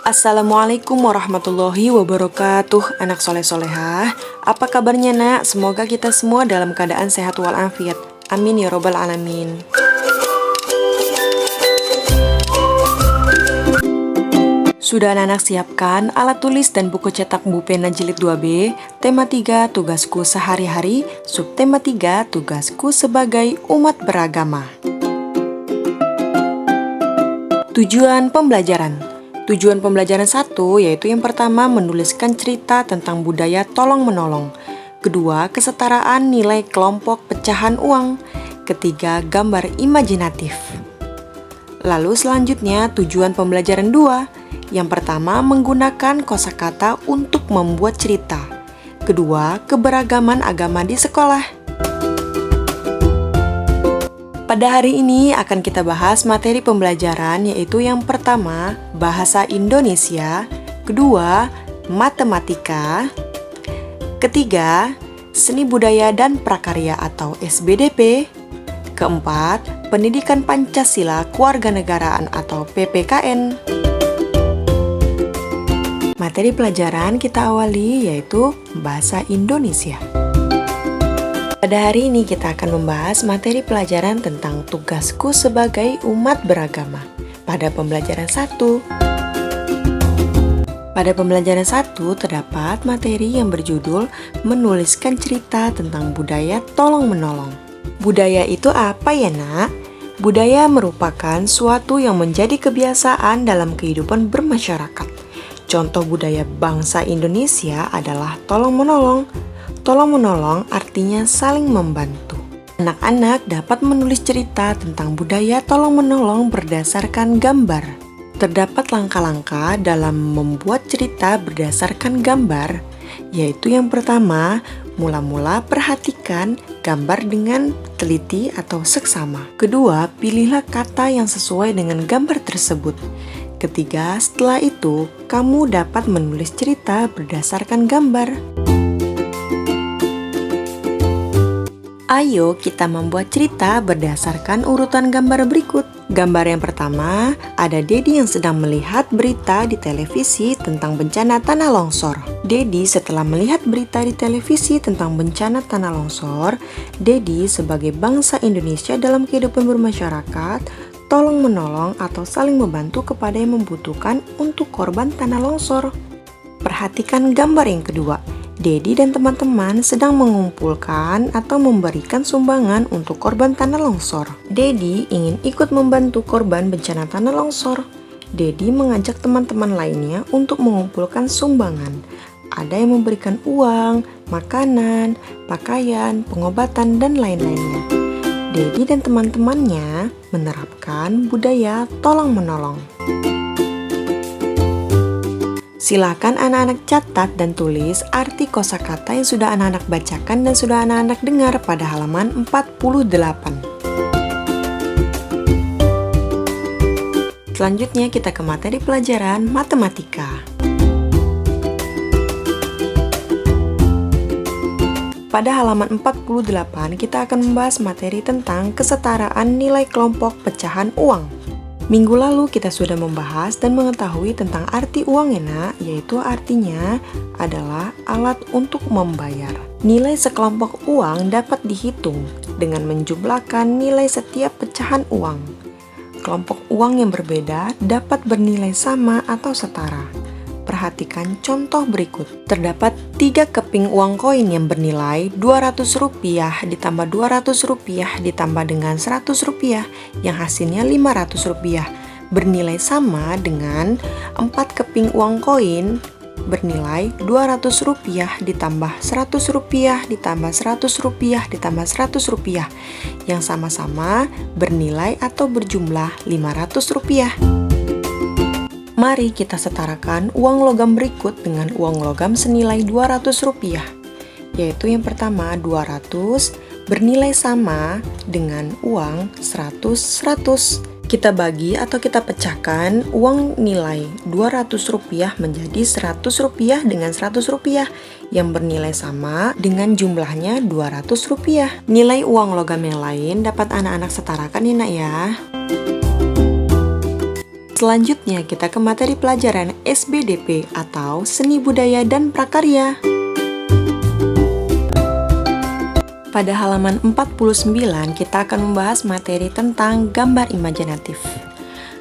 Assalamualaikum warahmatullahi wabarakatuh. Anak soleh-solehah, apa kabarnya nak? Semoga kita semua dalam keadaan sehat walafiat. Amin ya robbal alamin. Sudah anak-anak siapkan alat tulis dan buku cetak Bu Pena Jilid 2B, tema 3 tugasku sehari-hari, subtema 3 tugasku sebagai umat beragama. Tujuan pembelajaran 1 yaitu yang pertama menuliskan cerita tentang budaya tolong-menolong. Kedua, kesetaraan nilai kelompok pecahan uang. Ketiga, gambar imajinatif. Lalu selanjutnya tujuan pembelajaran 2. Yang pertama, menggunakan kosakata untuk membuat cerita. Kedua, keberagaman agama di sekolah. Pada hari ini akan kita bahas materi pembelajaran, yaitu yang pertama, bahasa Indonesia. Kedua, matematika. Ketiga, seni budaya dan prakarya atau SBDP. Keempat, pendidikan Pancasila Kewarganegaraan atau PPKN. Materi pelajaran kita awali yaitu bahasa Indonesia. Pada hari ini kita akan membahas materi pelajaran tentang tugasku sebagai umat beragama. Pada pembelajaran 1. Pada pembelajaran 1 terdapat materi yang berjudul menuliskan cerita tentang budaya tolong-menolong. Budaya itu apa ya nak? Budaya merupakan suatu yang menjadi kebiasaan dalam kehidupan bermasyarakat. Contoh budaya bangsa Indonesia adalah tolong-menolong. Tolong-menolong artinya saling membantu. Anak-anak dapat menulis cerita tentang budaya tolong-menolong berdasarkan gambar. Terdapat langkah-langkah dalam membuat cerita berdasarkan gambar, yaitu yang pertama, mula-mula perhatikan gambar dengan teliti atau seksama. Kedua, pilihlah kata yang sesuai dengan gambar tersebut. Ketiga, setelah itu, kamu dapat menulis cerita berdasarkan gambar. Ayo kita membuat cerita berdasarkan urutan gambar berikut. Gambar yang pertama, ada Dedi yang sedang melihat berita di televisi tentang bencana tanah longsor. Dedi setelah melihat berita di televisi tentang bencana tanah longsor, Dedi sebagai bangsa Indonesia dalam kehidupan bermasyarakat, tolong-menolong atau saling membantu kepada yang membutuhkan untuk korban tanah longsor. Perhatikan gambar yang kedua. Dedi dan teman-teman sedang mengumpulkan atau memberikan sumbangan untuk korban tanah longsor. Dedi ingin ikut membantu korban bencana tanah longsor. Dedi mengajak teman-teman lainnya untuk mengumpulkan sumbangan. Ada yang memberikan uang, makanan, pakaian, pengobatan, dan lain-lainnya. Dedi dan teman-temannya menerapkan budaya tolong-menolong. Silakan anak-anak catat dan tulis arti kosakata yang sudah anak-anak bacakan dan sudah anak-anak dengar pada halaman 48. Selanjutnya kita ke materi pelajaran matematika. Pada halaman 48 kita akan membahas materi tentang kesetaraan nilai kelompok pecahan uang. Minggu lalu kita sudah membahas dan mengetahui tentang arti uang enak, yaitu artinya adalah alat untuk membayar. Nilai sekelompok uang dapat dihitung dengan menjumlahkan nilai setiap pecahan uang. Kelompok uang yang berbeda dapat bernilai sama atau setara. Perhatikan contoh berikut. Terdapat 3 keping uang koin yang bernilai Rp200 ditambah Rp200 ditambah dengan Rp100 yang hasilnya Rp500 bernilai sama dengan 4 keping uang koin bernilai Rp200 ditambah Rp100 ditambah Rp100 ditambah Rp100 yang sama-sama bernilai atau berjumlah Rp500. Mari kita setarakan uang logam berikut dengan uang logam senilai Rp200, yaitu yang pertama 200 bernilai sama dengan uang 100. Kita bagi atau kita pecahkan uang nilai Rp200 menjadi Rp100 dengan Rp100 yang bernilai sama dengan jumlahnya Rp200. Nilai uang logam yang lain dapat anak-anak setarakan ya nak ya. Selanjutnya kita ke materi pelajaran SBDP atau Seni Budaya dan Prakarya. Pada halaman 49 kita akan membahas materi tentang gambar imajinatif.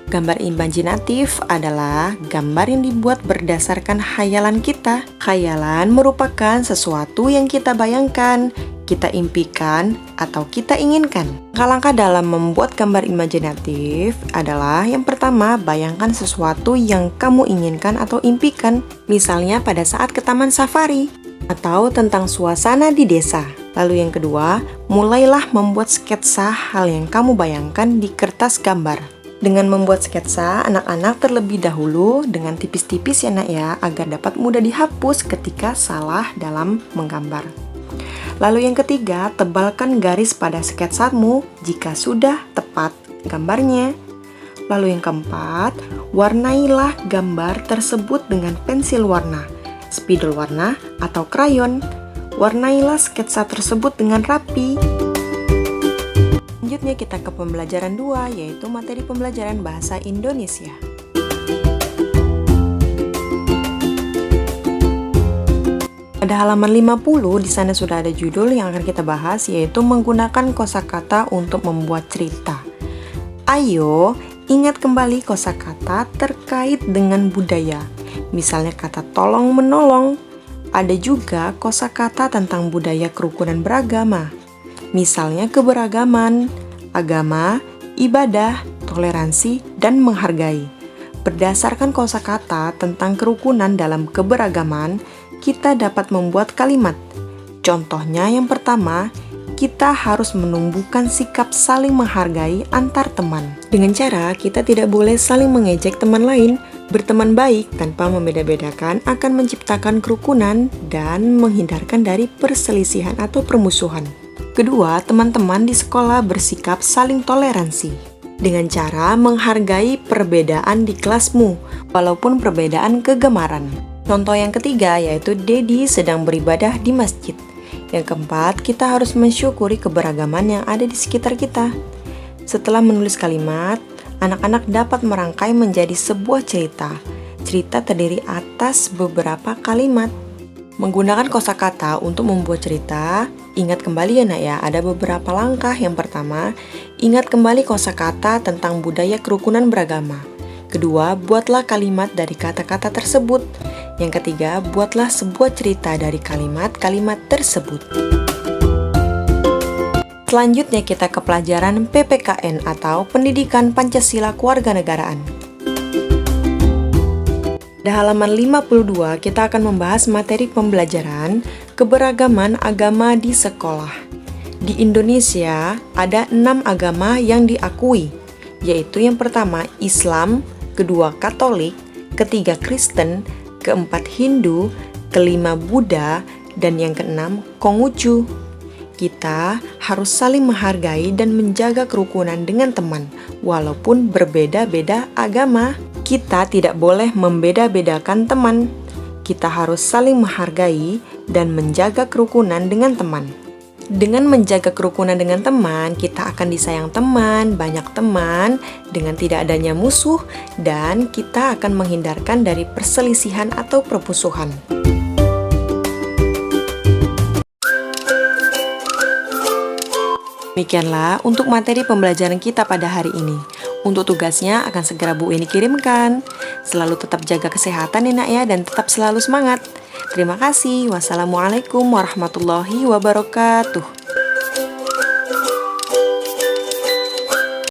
Gambar imajinatif adalah gambar yang dibuat berdasarkan khayalan kita. Khayalan merupakan sesuatu yang kita bayangkan, kita impikan, atau kita inginkan. Langkah-langkah dalam membuat gambar imajinatif adalah yang pertama, bayangkan sesuatu yang kamu inginkan atau impikan. Misalnya pada saat ke taman safari, atau tentang suasana di desa. Lalu yang kedua, mulailah membuat sketsa hal yang kamu bayangkan di kertas gambar. Dengan membuat sketsa, anak-anak terlebih dahulu dengan tipis-tipis ya nak ya, agar dapat mudah dihapus ketika salah dalam menggambar. Lalu yang ketiga, tebalkan garis pada sketsamu jika sudah tepat gambarnya. Lalu yang keempat, warnailah gambar tersebut dengan pensil warna, spidol warna, atau krayon. Warnailah sketsa tersebut dengan rapi. Selanjutnya kita ke pembelajaran 2, yaitu materi pembelajaran bahasa Indonesia. Pada halaman 50, di sana sudah ada judul yang akan kita bahas, yaitu menggunakan kosakata untuk membuat cerita. Ayo, ingat kembali kosakata terkait dengan budaya. Misalnya kata tolong menolong. Ada juga kosakata tentang budaya kerukunan beragama. Misalnya keberagaman, agama, ibadah, toleransi, dan menghargai. Berdasarkan kosakata tentang kerukunan dalam keberagaman, kita dapat membuat kalimat. Contohnya yang pertama, kita harus menumbuhkan sikap saling menghargai antar teman. Dengan cara kita tidak boleh saling mengejek teman lain. Berteman baik tanpa membeda-bedakan akan menciptakan kerukunan dan menghindarkan dari perselisihan atau permusuhan. Kedua, teman-teman di sekolah bersikap saling toleransi dengan cara menghargai perbedaan di kelasmu, walaupun perbedaan kegemaran. Contoh yang ketiga yaitu Dedi sedang beribadah di masjid. Yang keempat, kita harus mensyukuri keberagaman yang ada di sekitar kita. Setelah menulis kalimat, anak-anak dapat merangkai menjadi sebuah cerita. Cerita terdiri atas beberapa kalimat. Menggunakan kosakata untuk membuat cerita, ingat kembali ya nak ya, ada beberapa langkah. Yang pertama, ingat kembali kosakata tentang budaya kerukunan beragama. Kedua, buatlah kalimat dari kata-kata tersebut. Yang ketiga, buatlah sebuah cerita dari kalimat-kalimat tersebut. Selanjutnya kita ke pelajaran PPKN atau Pendidikan Pancasila Kewarganegaraan. Di halaman 52 kita akan membahas materi pembelajaran keberagaman agama di sekolah. Di Indonesia ada 6 agama yang diakui, yaitu yang pertama Islam, kedua Katolik, ketiga Kristen, keempat Hindu, kelima Buddha, dan yang keenam Konghucu. Kita harus saling menghargai dan menjaga kerukunan dengan teman, walaupun berbeda-beda agama. Kita tidak boleh membeda-bedakan teman. Kita harus saling menghargai dan menjaga kerukunan dengan teman. Dengan menjaga kerukunan dengan teman, kita akan disayang teman, banyak teman, dengan tidak adanya musuh, dan kita akan menghindarkan dari perselisihan atau permusuhan. Demikianlah untuk materi pembelajaran kita pada hari ini. Untuk tugasnya akan segera Bu Eni kirimkan. Selalu tetap jaga kesehatan ya nak ya, dan tetap selalu semangat. Terima kasih. Wassalamualaikum warahmatullahi wabarakatuh.